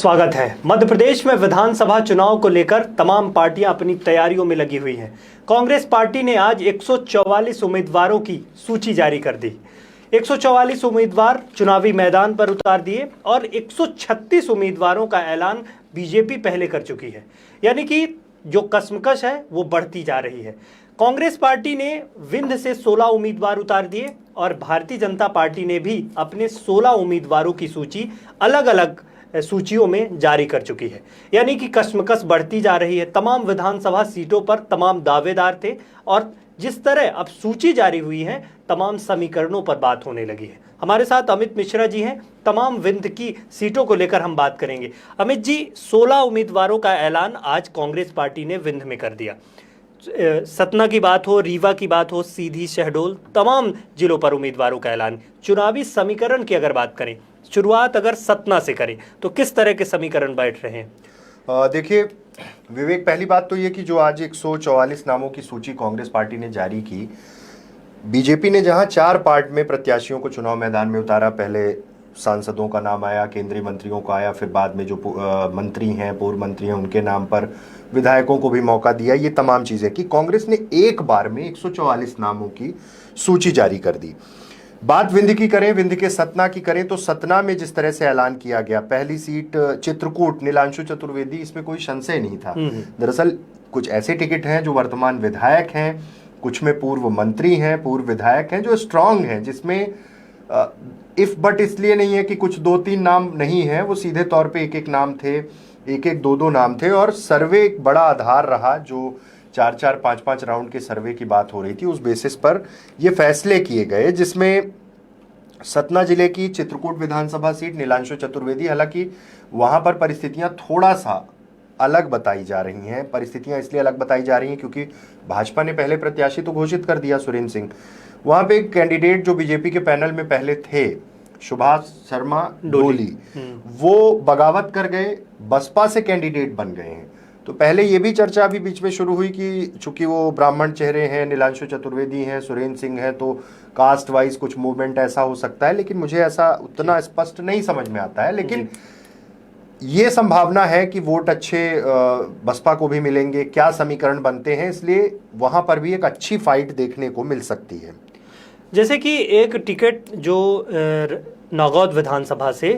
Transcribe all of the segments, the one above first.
स्वागत है। मध्य प्रदेश में विधानसभा चुनाव को लेकर तमाम पार्टियां अपनी तैयारियों में लगी हुई हैं। कांग्रेस पार्टी ने आज 144 उम्मीदवारों की सूची जारी कर दी। 144 उम्मीदवार चुनावी मैदान पर उतार दिए और 136 उम्मीदवारों का ऐलान बीजेपी पहले कर चुकी है। यानी कि जो कश्मकश है वो बढ़ती जा रही है। कांग्रेस पार्टी ने विंध्य से 16 उम्मीदवार उतार दिए और भारतीय जनता पार्टी ने भी अपने 16 उम्मीदवारों की सूची अलग अलग सूचियों में जारी कर चुकी है। यानी कि कश्मकश बढ़ती जा रही है। तमाम विधानसभा सीटों पर तमाम दावेदार थे और जिस तरह अब सूची जारी हुई है तमाम समीकरणों पर बात होने लगी है। हमारे साथ अमित मिश्रा जी हैं। तमाम विंध्य की सीटों को लेकर हम बात करेंगे। अमित जी, 16 उम्मीदवारों का ऐलान आज कांग्रेस पार्टी ने विंध्य में कर दिया। सतना की बात हो, रीवा की बात हो, सीधी, शहडोल, तमाम जिलों पर उम्मीदवारों का ऐलान। चुनावी समीकरण की अगर बात करें, शुरुआत अगर सतना से करें तो किस तरह के समीकरण बैठ रहे हैं? देखिए विवेक, पहली बात तो ये कि जो आज 144 नामों की सूची कांग्रेस पार्टी ने जारी की, बीजेपी ने जहां 4 पार्ट में प्रत्याशियों को चुनाव मैदान में उतारा। पहले सांसदों का नाम आया, केंद्रीय मंत्रियों का आया, फिर बाद में जो मंत्री हैं, पूर्व मंत्री हैं, उनके नाम पर विधायकों को भी मौका दिया। ये तमाम चीज़ें कि कांग्रेस ने एक बार में 144 नामों की सूची जारी कर दी। बात विंध्य की करें, विंध्य के सतना की करें तो सतना में जिस तरह से ऐलान किया गया, पहली सीट चित्रकूट, नीलांशु चतुर्वेदी, इसमें कोई संशय नहीं था। दरअसल कुछ ऐसे टिकट हैं जो वर्तमान विधायक हैं, कुछ में पूर्व मंत्री हैं, पूर्व विधायक हैं जो स्ट्रांग हैं, जिसमें इफ बट इसलिए नहीं है कि कुछ 2-3 नाम नहीं है, वो सीधे तौर पे एक एक नाम थे, एक 2-2 नाम थे। और सर्वे एक बड़ा आधार रहा, जो 4-4, 5-5 राउंड के सर्वे की बात हो रही थी, उस बेसिस पर ये फैसले किए गए, जिसमें सतना जिले की चित्रकूट विधानसभा सीट नीलांशु चतुर्वेदी, हालांकि वहां पर परिस्थितियां थोड़ा सा अलग बताई जा रही हैं। परिस्थितियां इसलिए अलग बताई जा रही हैं क्योंकि भाजपा ने पहले प्रत्याशी तो घोषित कर दिया, सुरेंद्र सिंह। वहां पे एक कैंडिडेट जो बीजेपी के पैनल में पहले थे, सुभाष शर्मा डोली, वो बगावत कर गए, बसपा से कैंडिडेट बन गए हैं। तो पहले ये भी चर्चा अभी बीच में शुरू हुई कि चूंकि वो ब्राह्मण चेहरे हैं, नीलांशु चतुर्वेदी हैं, सुरेंद्र सिंह हैं, तो कास्ट वाइज कुछ मूवमेंट ऐसा हो सकता है, लेकिन मुझे ऐसा उतना स्पष्ट नहीं समझ में आता है। लेकिन ये संभावना है कि वोट अच्छे बसपा को भी मिलेंगे। क्या समीकरण बनते हैं, इसलिए वहां पर भी एक अच्छी फाइट देखने को मिल सकती है। जैसे कि एक टिकट जो नागौद विधानसभा से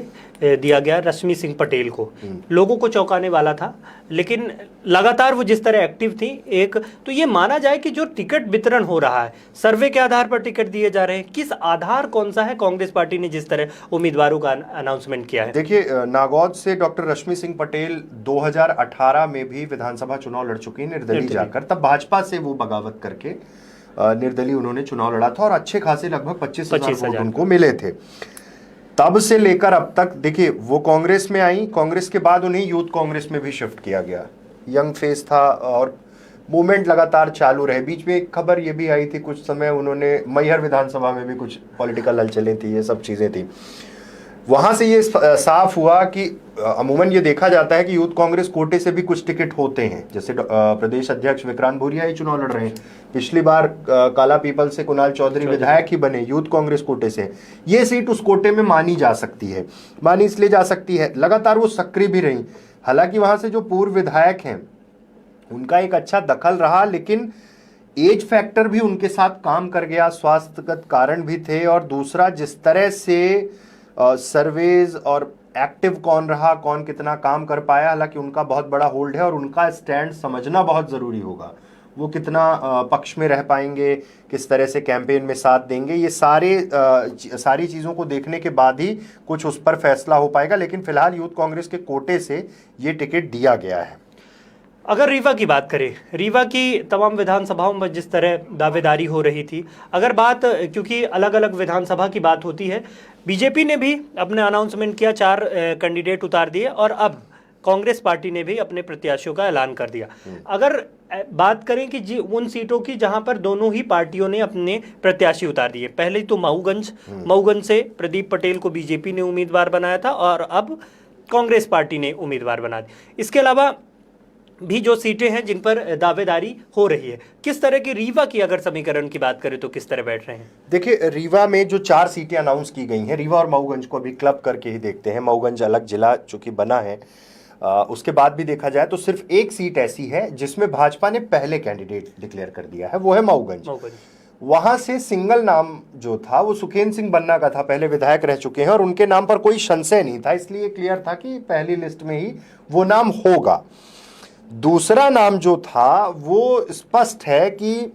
दिया गया रश्मि सिंह पटेल को, लोगों को चौंकाने वाला था, लेकिन लगातार वो जिस तरह एक्टिव थी, एक तो ये माना जाए कि जो टिकट वितरण हो रहा है सर्वे के आधार पर टिकट दिए जा रहे हैं, किस आधार कौन सा है? कांग्रेस पार्टी ने जिस तरह उम्मीदवारों का अनाउंसमेंट किया है। देखिए, नागौद से डॉक्टर रश्मि सिंह पटेल 2018 में भी विधानसभा चुनाव लड़ चुकी, निर्दलीय जाकर। तब भाजपा से वो बगावत करके निर्दलीय उन्होंने चुनाव लड़ा था और अच्छे खासे लगभग 25,000 वोट उनको मिले थे। तब से लेकर अब तक देखिए, वो कांग्रेस में आई, कांग्रेस के बाद उन्हें यूथ कांग्रेस में भी शिफ्ट किया गया। यंग फेस था और मूवमेंट लगातार चालू रहे। बीच में एक खबर ये भी आई थी, कुछ समय उन्होंने मैहर विधानसभा में भी कुछ पॉलिटिकल हलचलें थी, ये सब चीज़ें थी। वहाँ से ये साफ हुआ कि अमूमन ये देखा जाता है कि यूथ कांग्रेस कोटे से भी कुछ टिकट होते हैं। जैसे प्रदेश अध्यक्ष विक्रांत भूरिया ही चुनाव लड़ रहे हैं। पिछली बार काला पीपल से कुणाल चौधरी विधायक ही बने यूथ कांग्रेस कोटे से। ये सीट उस कोटे में मानी जा सकती है, मानी इसलिए जा सकती है, लगातार वो सक्रिय भी रही। हालांकि वहां से जो पूर्व विधायक हैं उनका एक अच्छा दखल रहा, लेकिन एज फैक्टर भी उनके साथ काम कर गया, स्वास्थ्यगत कारण भी थे। और दूसरा, जिस तरह से सर्वेज और एक्टिव कौन रहा, कौन कितना काम कर पाया, हालांकि उनका बहुत बड़ा होल्ड है और उनका स्टैंड समझना बहुत ज़रूरी होगा। वो कितना पक्ष में रह पाएंगे, किस तरह से कैंपेन में साथ देंगे, ये सारी चीज़ों को देखने के बाद ही कुछ उस पर फैसला हो पाएगा। लेकिन फिलहाल यूथ कांग्रेस के कोटे से ये टिकट दिया गया है। अगर रीवा की बात करें, रीवा की तमाम विधानसभाओं में जिस तरह दावेदारी हो रही थी, अगर बात, क्योंकि अलग अलग विधानसभा की बात होती है, बीजेपी ने भी अपने अनाउंसमेंट किया, 4 कैंडिडेट उतार दिए और अब कांग्रेस पार्टी ने भी अपने प्रत्याशियों का ऐलान कर दिया। अगर बात करें कि उन सीटों की जहां पर दोनों ही पार्टियों ने अपने प्रत्याशी उतार दिए, पहले तो मऊगंज से प्रदीप पटेल को बीजेपी ने उम्मीदवार बनाया था और अब कांग्रेस पार्टी ने उम्मीदवार बना दिया। इसके अलावा भी जो सीटें हैं जिन पर दावेदारी हो रही है, किस तरह की रीवा की अगर समीकरण की बात करें तो किस तरह बैठ रहे हैं? देखिए, रीवा में जो 4 सीटें अनाउंस की गई हैं, रीवा और मऊगंज को अभी क्लब करके ही देखते हैं। मऊगंज अलग जिला चूंकि बना है, उसके बाद भी देखा जाए तो सिर्फ एक सीट ऐसी है जिसमें भाजपा ने पहले कैंडिडेट डिक्लेयर कर दिया है, वो है मऊगंज। वहां से सिंगल नाम जो था वो सुखेंद्र सिंह बन्ना का था, पहले विधायक रह चुके हैं और उनके नाम पर कोई संशय नहीं था, इसलिए क्लियर था कि पहली लिस्ट में ही वो नाम होगा। दूसरा नाम जो था वो स्पष्ट है कि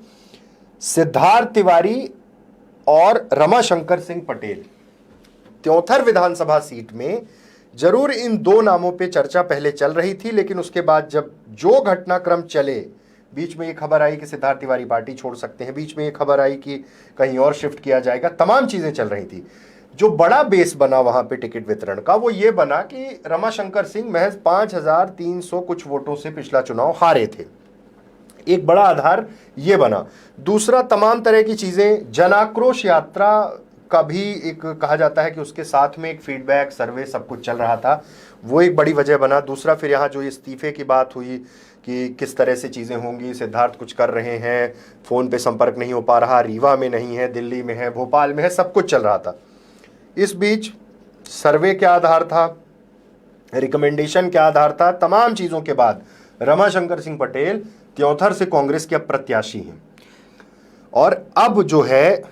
सिद्धार्थ तिवारी और रमाशंकर सिंह पटेल। त्योंथर विधानसभा सीट में जरूर इन दो नामों पे चर्चा पहले चल रही थी, लेकिन उसके बाद जब जो घटनाक्रम चले, बीच में ये खबर आई कि सिद्धार्थ तिवारी पार्टी छोड़ सकते हैं, बीच में ये खबर आई कि कहीं और शिफ्ट किया जाएगा, तमाम चीजें चल रही थी। जो बड़ा बेस बना वहां पे टिकट वितरण का वो ये बना कि रमाशंकर सिंह महज 5300 कुछ वोटों से पिछला चुनाव हारे थे, एक बड़ा आधार ये बना। दूसरा, तमाम तरह की चीजें, जन आक्रोश यात्रा का भी एक कहा जाता है कि उसके साथ में एक फीडबैक सर्वे सब कुछ चल रहा था, वो एक बड़ी वजह बना। दूसरा, फिर यहाँ जो इस्तीफे की बात हुई कि किस तरह से चीज़ें होंगी, सिद्धार्थ कुछ कर रहे हैं, फ़ोन पे संपर्क नहीं हो पा रहा, रीवा में नहीं है, दिल्ली में है, भोपाल में है, सब कुछ चल रहा था। इस बीच सर्वे क्या आधार था, रिकमेंडेशन क्या आधार था, तमाम चीज़ों के बाद रमाशंकर सिंह पटेल त्योंथर से कांग्रेस के अब प्रत्याशी हैं। और अब जो है,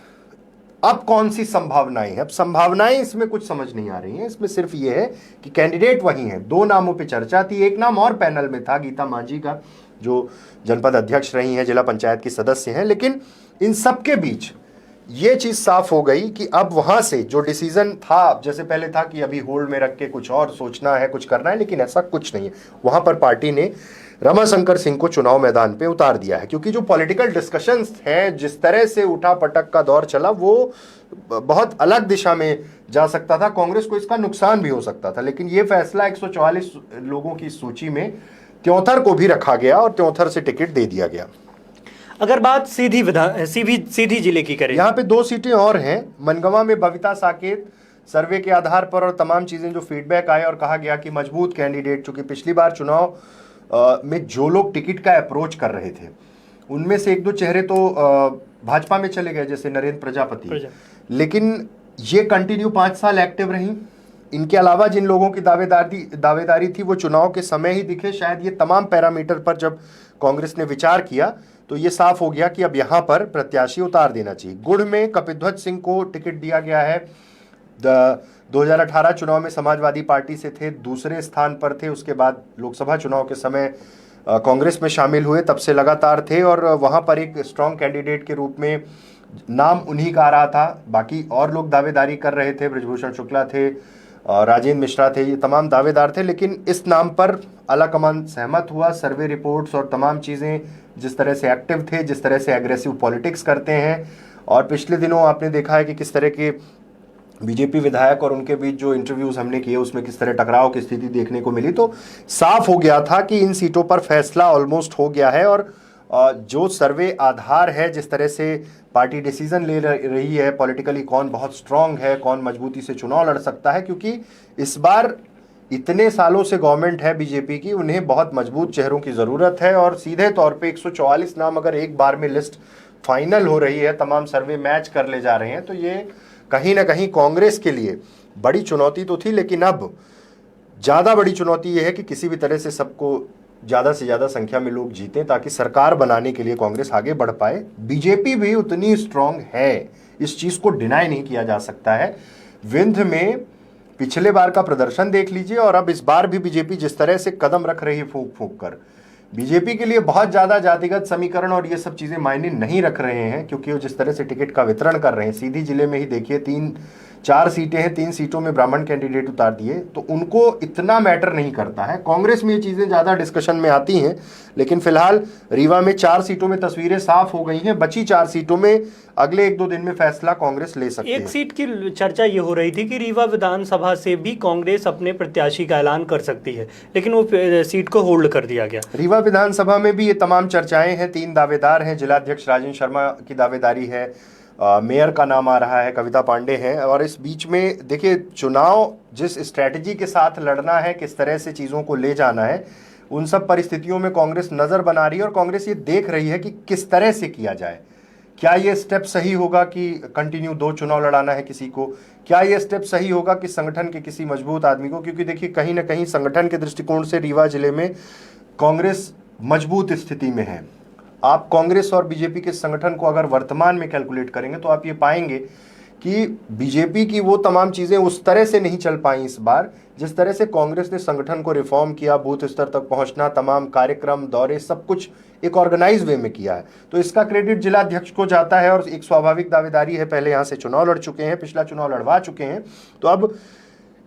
अब कौन सी संभावनाएं हैं? अब संभावनाएं इसमें कुछ समझ नहीं आ रही हैं। इसमें सिर्फ ये है कि कैंडिडेट वही हैं। दो नामों पे चर्चा थी, एक नाम और पैनल में था गीता मांझी का, जो जनपद अध्यक्ष रही हैं, जिला पंचायत की सदस्य हैं। लेकिन इन सब के बीच ये चीज साफ हो गई कि अब वहां से जो डिसीजन था, जैसे पहले था कि अभी होल्ड में रख के कुछ और सोचना है, कुछ करना है, लेकिन ऐसा कुछ नहीं है। वहां पर पार्टी ने रमाशंकर सिंह को चुनाव मैदान पे उतार दिया है, क्योंकि जो पॉलिटिकल डिस्कशंस हैं, जिस तरह से उठा पटक का दौर चला, वो बहुत अलग दिशा में जा सकता था। कांग्रेस को इसका नुकसान भी हो सकता था, लेकिन ये फैसला 144 लोगों की सूची में त्योंथर को भी रखा गया और त्योंथर से टिकट दे दिया गया। अगर बात सीधी जिले की करें, यहाँ पे 2 सीटें और हैं। मनगवा में बबीता साकेत, सर्वे के आधार पर और तमाम चीजें जो फीडबैक आए और कहा गया कि मजबूत कैंडिडेट, चूंकि पिछली बार चुनाव में जो लोग टिकट का अप्रोच कर रहे थे उनमें से 1-2 चेहरे तो भाजपा में चले गए, जैसे नरेंद्र प्रजापति, लेकिन ये कंटिन्यू 5 साल एक्टिव रही। इनके अलावा जिन लोगों की दावेदारी थी वो चुनाव के समय ही दिखे। शायद ये तमाम पैरामीटर पर जब कांग्रेस ने विचार किया तो ये साफ हो गया कि अब यहाँ पर प्रत्याशी उतार देना चाहिए। गुड़ में कपिध्वज सिंह को टिकट दिया गया है। 2018 चुनाव में समाजवादी पार्टी से थे, दूसरे स्थान पर थे। उसके बाद लोकसभा चुनाव के समय कांग्रेस में शामिल हुए, तब से लगातार थे और वहां पर एक स्ट्रांग कैंडिडेट के रूप में नाम उन्हीं का आ रहा था। बाकी और लोग दावेदारी कर रहे थे, ब्रजभूषण शुक्ला थे, राजेंद्र मिश्रा थे, ये तमाम दावेदार थे। लेकिन इस नाम पर आलाकमान सहमत हुआ। सर्वे रिपोर्ट्स और तमाम चीज़ें जिस तरह से एक्टिव थे, जिस तरह से एग्रेसिव पॉलिटिक्स करते हैं, और पिछले दिनों आपने देखा है कि किस तरह के बीजेपी विधायक और उनके बीच जो इंटरव्यूज हमने किए उसमें किस तरह टकराव की स्थिति देखने को मिली, तो साफ हो गया था कि इन सीटों पर फैसला ऑलमोस्ट हो गया है। और जो सर्वे आधार है, जिस तरह से पार्टी डिसीजन ले रही है पॉलिटिकली, कौन बहुत स्ट्रांग है, कौन मजबूती से चुनाव लड़ सकता है, क्योंकि इस बार इतने सालों से गवर्नमेंट है बीजेपी की, उन्हें बहुत मजबूत चेहरों की ज़रूरत है। और सीधे तौर पे 144 नाम अगर एक बार में लिस्ट फाइनल हो रही है, तमाम सर्वे मैच कर ले जा रहे हैं, तो ये कहीं ना कहीं कांग्रेस के लिए बड़ी चुनौती तो थी। लेकिन अब ज़्यादा बड़ी चुनौती ये है कि किसी भी तरह से सबको ज़्यादा से ज़्यादा संख्या में लोग जीतें, ताकि सरकार बनाने के लिए कांग्रेस आगे बढ़ पाए। बीजेपी भी उतनी स्ट्रांग है, इस चीज़ को डिनाई नहीं किया जा सकता है। विंध्य में पिछले बार का प्रदर्शन देख लीजिए, और अब इस बार भी बीजेपी जिस तरह से कदम रख रही है फूंक फूंक कर, बीजेपी के लिए बहुत ज़्यादा जातिगत समीकरण और ये सब चीज़ें मायने नहीं रख रहे हैं, क्योंकि वो जिस तरह से टिकट का वितरण कर रहे हैं। सीधी जिले में ही देखिए 3-4 सीटें हैं, 3 सीटों में ब्राह्मण कैंडिडेट उतार दिए, तो उनको इतना मैटर नहीं करता है। कांग्रेस में ये चीज़ें ज़्यादा डिस्कशन में आती हैं, लेकिन फिलहाल रीवा में 4 सीटों में तस्वीरें साफ हो गई हैं। बची 4 सीटों में अगले 1-2 दिन में फैसला कांग्रेस ले सकती है। एक सीट की चर्चा ये हो रही थी कि रीवा विधानसभा से भी कांग्रेस अपने प्रत्याशी का ऐलान कर सकती है, लेकिन वो सीट को होल्ड कर दिया गया। रीवा विधानसभा में भी ये तमाम चर्चाएं हैं। 3 दावेदार हैं। जिलाध्यक्ष राजेंद्र शर्मा की दावेदारी है, मेयर का नाम आ रहा है, कविता पांडे हैं। और इस बीच में देखिए, चुनाव जिस स्ट्रैटेजी के साथ लड़ना है, किस तरह से चीज़ों को ले जाना है, उन सब परिस्थितियों में कांग्रेस नजर बना रही है और कांग्रेस ये देख रही है कि किस तरह से किया जाए। क्या ये स्टेप सही होगा कि कंटिन्यू 2 चुनाव लड़ाना है किसी को? क्या ये स्टेप सही होगा कि संगठन के किसी मजबूत आदमी को, क्योंकि देखिए कहीं ना कहीं संगठन के दृष्टिकोण से रीवा जिले में कांग्रेस मजबूत स्थिति में है। आप कांग्रेस और बीजेपी के संगठन को अगर वर्तमान में कैलकुलेट करेंगे तो आप ये पाएंगे कि बीजेपी की वो तमाम चीजें उस तरह से नहीं चल पाई इस बार जिस तरह से कांग्रेस ने संगठन को रिफॉर्म किया, बूथ स्तर तक पहुंचना, तमाम कार्यक्रम दौरे सब कुछ एक ऑर्गेनाइज वे में किया है। तो इसका क्रेडिट जिला अध्यक्ष को जाता है और एक स्वाभाविक दावेदारी है, पहले यहां से चुनाव लड़ चुके हैं, पिछला चुनाव लड़वा चुके हैं, तो अब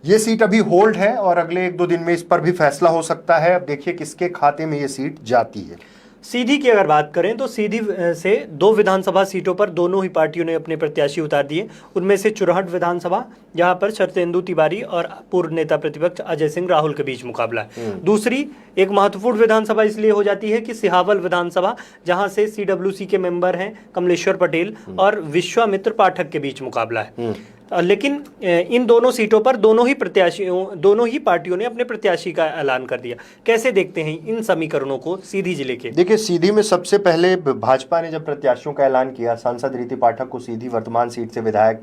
ये सीट अभी होल्ड है और अगले 1-2 दिन में इस पर भी फैसला हो सकता है। अब देखिए किसके खाते में ये सीट जाती है। सीधी की अगर बात करें तो सीधी से 2 विधानसभा सीटों पर दोनों ही पार्टियों ने अपने प्रत्याशी उतार दिए। उनमें से चुरहट विधानसभा, जहां पर शरतेंदु तिवारी और पूर्व नेता प्रतिपक्ष अजय सिंह राहुल के बीच मुकाबला है। दूसरी एक महत्वपूर्ण विधानसभा इसलिए हो जाती है कि सिहावल विधानसभा, जहां से सीडब्ल्यूसी के मेंबर हैं कमलेश्वर पटेल और विश्वामित्र पाठक के बीच मुकाबला है। लेकिन इन दोनों सीटों पर दोनों ही पार्टियों ने अपने प्रत्याशी का ऐलान कर दिया। कैसे देखते हैं इन समीकरणों को सीधी जिले के? देखिए सीधी में सबसे पहले भाजपा ने जब प्रत्याशियों का ऐलान किया, सांसद रीति पाठक को सीधी वर्तमान सीट से विधायक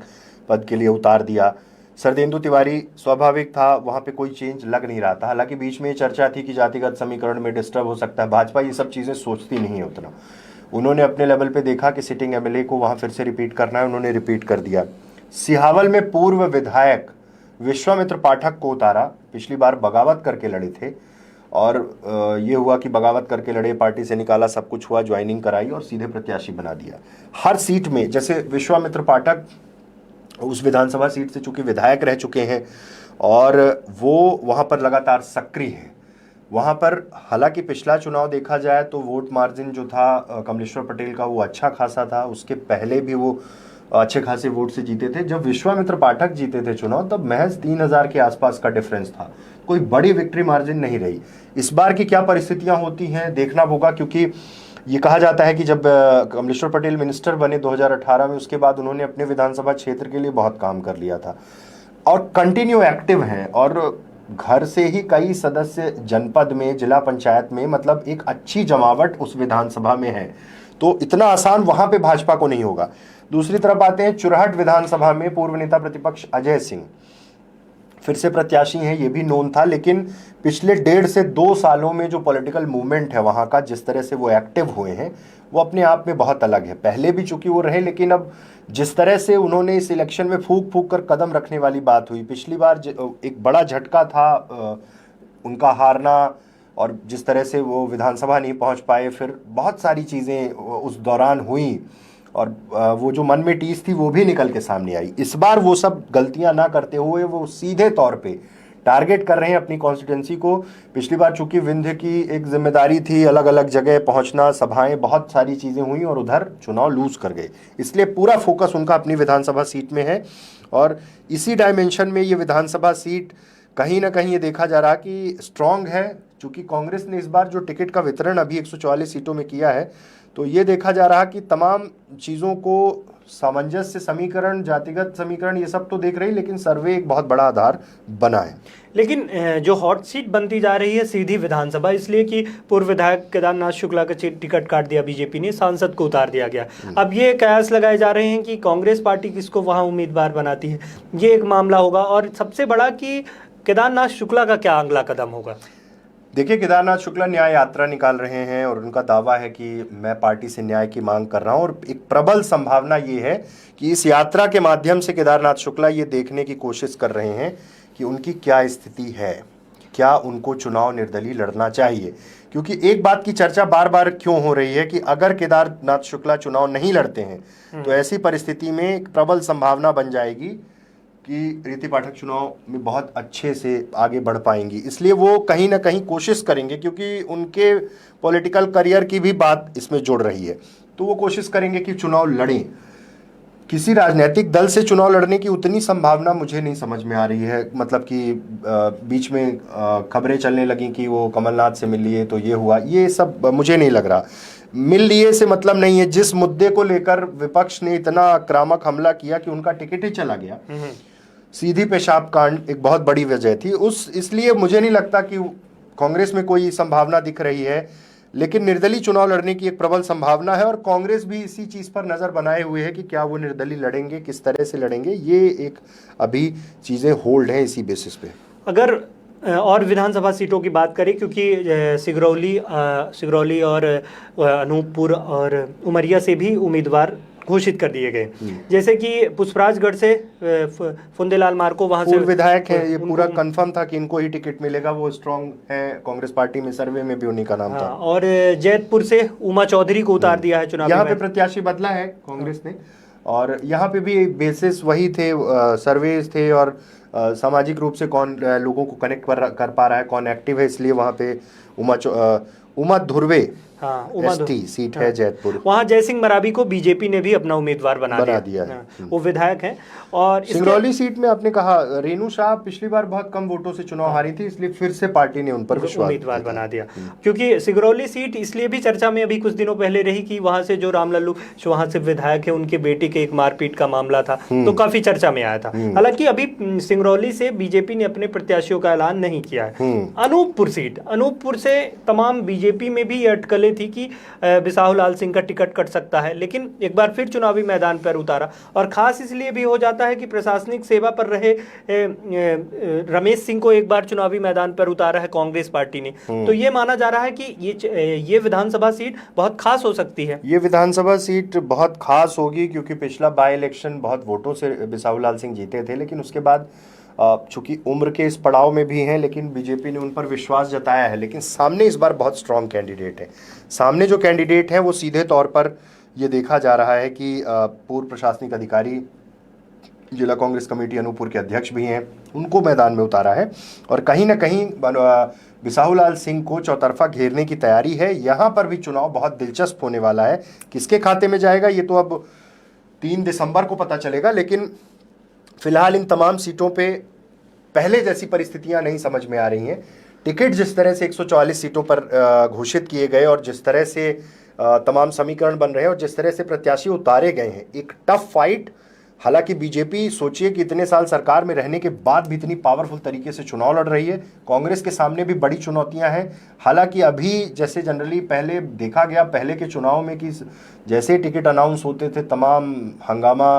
पद के लिए उतार दिया। शरदेंदु तिवारी स्वाभाविक था, वहां पे कोई चेंज लग नहीं रहा था। हालांकि बीच में चर्चा थी कि जातिगत समीकरण में डिस्टर्ब हो सकता है। भाजपा ये सब चीजें सोचती नहीं है उतना। उन्होंने अपने लेवल पे देखा कि सिटिंग एमएलए को वहां फिर से रिपीट करना है, उन्होंने रिपीट कर दिया। सिहावल में पूर्व विधायक विश्वामित्र पाठक को उतारा, पिछली बार बगावत करके लड़े थे और ये हुआ कि बगावत करके लड़े, पार्टी से निकाला, सब कुछ हुआ, ज्वाइनिंग कराई और सीधे प्रत्याशी बना दिया। हर सीट में जैसे विश्वामित्र पाठक उस विधानसभा सीट से चूंकि विधायक रह चुके हैं और वो वहां पर लगातार सक्रिय है, वहां पर हालांकि पिछला चुनाव देखा जाए तो वोट मार्जिन जो था कमलेश्वर पटेल का वो अच्छा खासा था, उसके पहले भी वो अच्छे खासे वोट से जीते थे। जब विश्वामित्र पाठक जीते थे चुनाव तब महज 3000 के आसपास का डिफरेंस था, कोई बड़ी विक्ट्री मार्जिन नहीं रही। इस बार की क्या परिस्थितियां होती हैं देखना होगा, क्योंकि ये कहा जाता है कि जब कमलेश्वर पटेल मिनिस्टर बने 2018 में, उसके बाद उन्होंने अपने विधानसभा क्षेत्र के लिए बहुत काम कर लिया था और कंटिन्यू एक्टिव हैं और घर से ही कई सदस्य जनपद में, जिला पंचायत में, मतलब एक अच्छी जमावट उस विधानसभा में है। तो इतना आसान वहां पे भाजपा को नहीं होगा। दूसरी तरफ आते हैं चुरहट विधानसभा में पूर्व नेता प्रतिपक्ष अजय सिंह फिर से प्रत्याशी हैं, ये भी नोन था, लेकिन पिछले 1.5 से 2 सालों में जो पॉलिटिकल मूवमेंट है वहां का, जिस तरह से वो एक्टिव हुए हैं, वो अपने आप में बहुत अलग है। पहले भी चूंकि वो रहे, लेकिन अब जिस तरह से उन्होंने इस इलेक्शन में फूंक फूंक कर कदम रखने वाली बात हुई, पिछली बार एक बड़ा झटका था उनका हारना और जिस तरह से वो विधानसभा नहीं पहुंच पाए, फिर बहुत सारी चीज़ें उस दौरान हुई और वो जो मन में टीस थी वो भी निकल के सामने आई। इस बार वो सब गलतियां ना करते हुए वो सीधे तौर पे टारगेट कर रहे हैं अपनी कॉन्स्टिट्यूंसी को। पिछली बार चूंकि विंध्य की एक जिम्मेदारी थी, अलग अलग जगह पहुंचना, सभाएं, बहुत सारी चीज़ें हुई और उधर चुनाव लूज कर गए, इसलिए पूरा फोकस उनका अपनी विधानसभा सीट में है। और इसी डायमेंशन में ये विधानसभा सीट कहीं ना कहीं ये देखा जा रहा कि स्ट्रांग है, चूंकि कांग्रेस ने इस बार जो टिकट का वितरण अभी 144 सीटों में किया है, तो ये देखा जा रहा कि तमाम चीज़ों को सामंजस्य समीकरण, जातिगत समीकरण, ये सब तो देख रही, लेकिन सर्वे एक बहुत बड़ा आधार बना है। लेकिन जो हॉट सीट बनती जा रही है सीधी विधानसभा, इसलिए कि पूर्व विधायक केदारनाथ शुक्ला का टिकट काट दिया बीजेपी ने, सांसद को उतार दिया गया। अब ये कयास लगाए जा रहे हैं कि कांग्रेस पार्टी किसको वहां उम्मीदवार बनाती है, ये एक मामला होगा। और सबसे बड़ा कि केदारनाथ शुक्ला का क्या अगला कदम होगा? देखिए, केदारनाथ शुक्ला न्याय यात्रा निकाल रहे हैं और उनका दावा है कि मैं पार्टी से न्याय की मांग कर रहा हूं और एक प्रबल संभावना ये है कि इस यात्रा के माध्यम से केदारनाथ शुक्ला ये देखने की कोशिश कर रहे हैं कि उनकी क्या स्थिति है, क्या उनको चुनाव निर्दलीय लड़ना चाहिए। क्योंकि एक बात की चर्चा बार बार क्यों हो रही है कि अगर केदारनाथ शुक्ला चुनाव नहीं लड़ते हैं तो ऐसी परिस्थिति में एक प्रबल संभावना बन जाएगी कि रीति पाठक चुनाव में बहुत अच्छे से आगे बढ़ पाएंगी। इसलिए वो कहीं ना कहीं कोशिश करेंगे, क्योंकि उनके पॉलिटिकल करियर की भी बात इसमें जुड़ रही है, तो वो कोशिश करेंगे कि चुनाव लड़ें। किसी राजनीतिक दल से चुनाव लड़ने की उतनी संभावना मुझे नहीं समझ में आ रही है। मतलब कि बीच में खबरें चलने लगी कि वो कमलनाथ से मिल लिए तो ये हुआ, ये सब मुझे नहीं लग रहा। मिल लिए से मतलब नहीं है, जिस मुद्दे को लेकर विपक्ष ने इतना आक्रामक हमला किया कि उनका टिकट ही चला गया, सीधी पेशाब कांड एक बहुत बड़ी वजह थी इसलिए मुझे नहीं लगता कि कांग्रेस में कोई संभावना दिख रही है, लेकिन निर्दलीय चुनाव लड़ने की एक प्रबल संभावना है और कांग्रेस भी इसी चीज पर नजर बनाए हुए है कि क्या वो निर्दलीय लड़ेंगे, किस तरह से लड़ेंगे। ये एक अभी चीजें होल्ड हैं इसी बेसिस पे। अगर और विधानसभा सीटों की बात करें, क्योंकि सिगरौली और अनूपपुर और उमरिया से भी उम्मीदवार घोषित कर दिए गए, जैसे कि पुष्पराजगढ़ से फुंदेलाल मार्को वहां से विधायक है, ये पूरा कंफर्म था कि इनको ही टिकट मिलेगा, वो स्ट्रांग है कांग्रेस पार्टी में, सर्वे में भी उन्हीं का नाम था। और जैतपुर से उमा चौधरी को उतार दिया है चुनाव। यहाँ पे प्रत्याशी बदला है कांग्रेस ने, और यहाँ पे भी बेसिस वही थे, सर्वेज थे और सामाजिक रूप से कौन लोगों को कनेक्ट कर पा रहा है, कौन एक्टिव है, इसलिए वहाँ पे उमा धुर्वे एसटी सीट है जैतपुर। वहाँ जयसिंह मरावी को बीजेपी ने भी अपना उम्मीदवार बना दिया है। वो विधायक हैं। और सिंगरौली सीट में आपने कहा रेणु शाह पिछली बार बहुत कम वोटों से चुनाव हारी थी, इसलिए फिर से पार्टी ने उन पर विश्वास उम्मीदवार बना दिया। क्योंकि सिंगरौली सीट इसलिए भी चर्चा में अभी कुछ दिनों पहले रही कि वहां से जो रामलल्लू वहां से विधायक है, उनके बेटे के एक मारपीट का मामला था, तो काफी चर्चा में आया था। हालांकि अभी सिंगरौली से बीजेपी ने अपने प्रत्याशियों का ऐलान नहीं किया है। अनूपपुर से तमाम बीजेपी में भी अटकलें थी कि बिसाहू लाल सिंह का टिकट कट सकता है, लेकिन एक बार फिर चुनावी मैदान पर उतारा। और खास इसलिए भी हो जाता है कि प्रशासनिक सेवा पर रहे रमेश सिंह को एक बार चुनावी मैदान पर उतारा है कांग्रेस पार्टी ने। तो ये माना जा रहा है कि ये विधानसभा सीट बहुत खास हो सकती है। ये विधानसभा सीट बहुत खास होगी क्योंकि पिछला बाई इलेक्शन बहुत वोटों से बिसाहू लाल सिंह जीते थे, लेकिन उसके बाद चूंकि उम्र के इस पड़ाव में भी हैं, लेकिन बीजेपी ने उन पर विश्वास जताया है। लेकिन सामने इस बार बहुत स्ट्रांग कैंडिडेट है। सामने जो कैंडिडेट है वो सीधे तौर पर ये देखा जा रहा है कि पूर्व प्रशासनिक अधिकारी, जिला कांग्रेस कमेटी अनूपपुर के अध्यक्ष भी हैं, उनको मैदान में उतारा है। और कहीं ना कहीं बिसाहू लाल सिंह को चौतरफा घेरने की तैयारी है। यहाँ पर भी चुनाव बहुत दिलचस्प होने वाला है। किसके खाते में जाएगा ये तो अब 3 दिसंबर को पता चलेगा, लेकिन फिलहाल इन तमाम सीटों पे पहले जैसी परिस्थितियां नहीं समझ में आ रही हैं। टिकट जिस तरह से 144 सीटों पर घोषित किए गए और जिस तरह से तमाम समीकरण बन रहे हैं और जिस तरह से प्रत्याशी उतारे गए हैं, एक टफ फाइट। हालांकि बीजेपी सोचिए कि इतने साल सरकार में रहने के बाद भी इतनी पावरफुल तरीके से चुनाव लड़ रही है। कांग्रेस के सामने भी बड़ी चुनौतियां हैं। हालांकि अभी जैसे जनरली पहले देखा गया, पहले के चुनाव में कि जैसे टिकट अनाउंस होते थे तमाम हंगामा,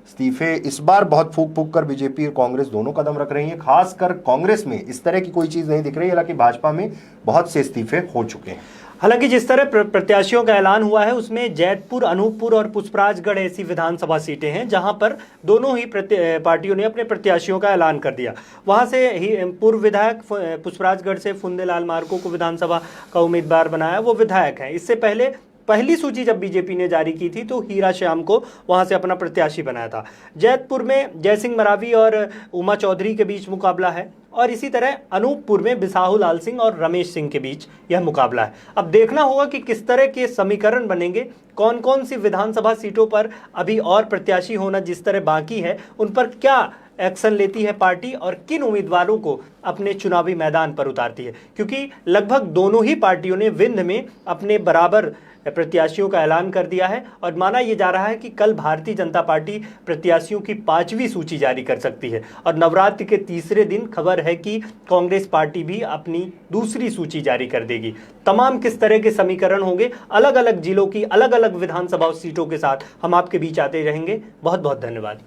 इस्तीफे, इस बार बहुत फूक फूक कर बीजेपी और कांग्रेस दोनों कदम रख रही हैं। खासकर कांग्रेस में इस तरह की कोई चीज़ नहीं दिख रही, हालांकि भाजपा में बहुत से इस्तीफे हो चुके हैं। हालांकि जिस तरह प्रत्याशियों का ऐलान हुआ है उसमें जैतपुर, अनूपपुर और पुष्पराजगढ़ ऐसी विधानसभा सीटें हैं जहां पर दोनों ही पार्टियों ने अपने प्रत्याशियों का ऐलान कर दिया। वहां से ही पूर्व विधायक पुष्पराजगढ़ से फुंदेलाल मार्को को विधानसभा का उम्मीदवार बनाया, वो विधायक हैं। इससे पहले पहली सूची जब बीजेपी ने जारी की थी तो हीरा श्याम को वहां से अपना प्रत्याशी बनाया था। जैतपुर में जयसिंह मरावी और उमा चौधरी के बीच मुकाबला है, और इसी तरह अनूपपुर में बिसाहू लाल सिंह और रमेश सिंह के बीच यह मुकाबला है। अब देखना होगा कि किस तरह के समीकरण बनेंगे, कौन कौन सी विधानसभा सीटों पर अभी और प्रत्याशी होना जिस तरह बाकी है, उन पर क्या एक्शन लेती है पार्टी और किन उम्मीदवारों को अपने चुनावी मैदान पर उतारती है। क्योंकि लगभग दोनों ही पार्टियों ने विंध्य में अपने बराबर प्रत्याशियों का ऐलान कर दिया है, और माना यह जा रहा है कि कल भारतीय जनता पार्टी प्रत्याशियों की 5वीं सूची जारी कर सकती है। और नवरात्र के तीसरे दिन खबर है कि कांग्रेस पार्टी भी अपनी दूसरी सूची जारी कर देगी। तमाम किस तरह के समीकरण होंगे, अलग अलग जिलों की अलग अलग विधानसभा सीटों के साथ हम आपके बीच आते रहेंगे। बहुत बहुत धन्यवाद।